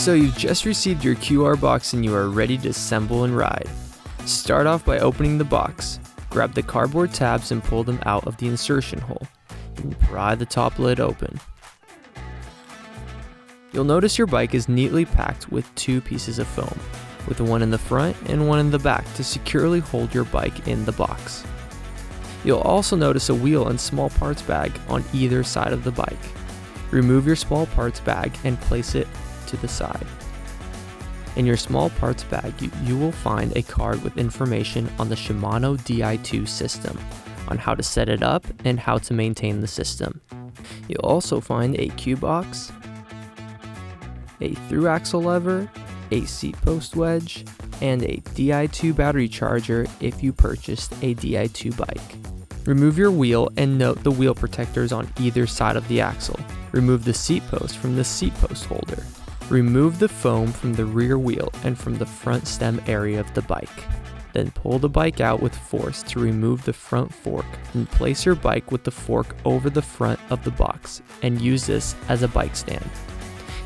So you've just received your QR box and you are ready to assemble and ride. Start off by opening the box. Grab the cardboard tabs and pull them out of the insertion hole. And pry the top lid open. You'll notice your bike is neatly packed with two pieces of foam, with one in the front and one in the back to securely hold your bike in the box. You'll also notice a wheel and small parts bag on either side of the bike. Remove your small parts bag and place it to the side. In your small parts bag, you will find a card with information on the Shimano Di2 system, on how to set it up and how to maintain the system. You'll also find a cue box, a through axle lever, a seat post wedge, and a Di2 battery charger if you purchased a Di2 bike. Remove your wheel and note the wheel protectors on either side of the axle. Remove the seat post from the seat post holder. Remove the foam from the rear wheel and from the front stem area of the bike. Then pull the bike out with force to remove the front fork and place your bike with the fork over the front of the box and use this as a bike stand.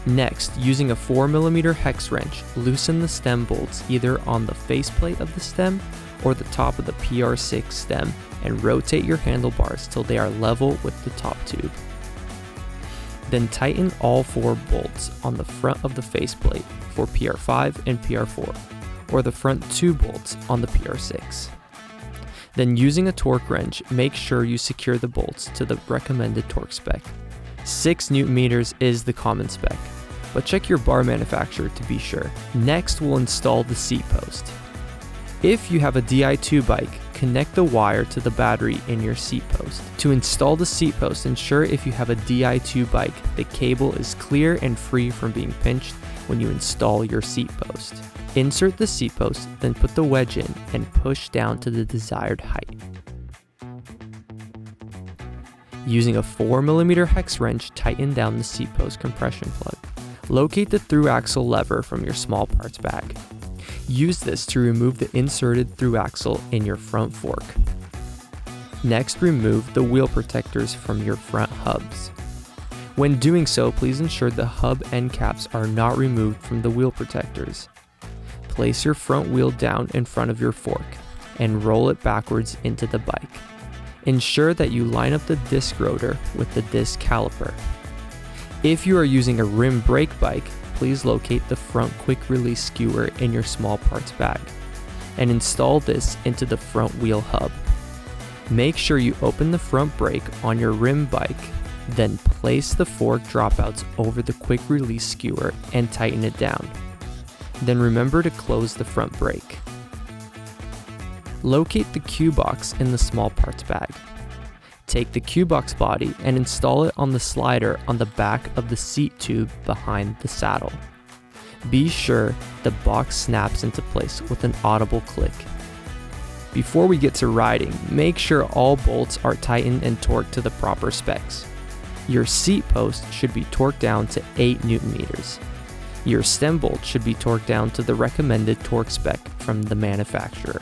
Next, using a 4mm hex wrench, loosen the stem bolts either on the faceplate of the stem or the top of the PR6 stem and rotate your handlebars till they are level with the top tube. Then tighten all 4 bolts on the front of the faceplate for PR5 and PR4, or the front 2 bolts on the PR6. Then using a torque wrench, make sure you secure the bolts to the recommended torque spec. 6 Nm is the common spec, but check your bar manufacturer to be sure. Next, we'll install the seat post. If you have a Di2 bike, connect the wire to the battery in your seat post. To install the seat post, ensure if you have a Di2 bike, the cable is clear and free from being pinched when you install your seat post. Insert the seat post, then put the wedge in and push down to the desired height. Using a 4mm hex wrench, tighten down the seat post compression plug. Locate the through axle lever from your small parts bag. Use this to remove the inserted through axle in your front fork. Next, remove the wheel protectors from your front hubs. When doing so, please ensure the hub end caps are not removed from the wheel protectors. Place your front wheel down in front of your fork and roll it backwards into the bike. Ensure that you line up the disc rotor with the disc caliper. If you are using a rim brake bike, please locate the front quick release skewer in your small parts bag and install this into the front wheel hub. Make sure you open the front brake on your rim bike, then place the fork dropouts over the quick release skewer and tighten it down. Then remember to close the front brake. Locate the cue box in the small parts bag. Take the cue box body and install it on the slider on the back of the seat tube behind the saddle. Be sure the box snaps into place with an audible click. Before we get to riding, make sure all bolts are tightened and torqued to the proper specs. Your seat post should be torqued down to 8 Nm. Your stem bolt should be torqued down to the recommended torque spec from the manufacturer.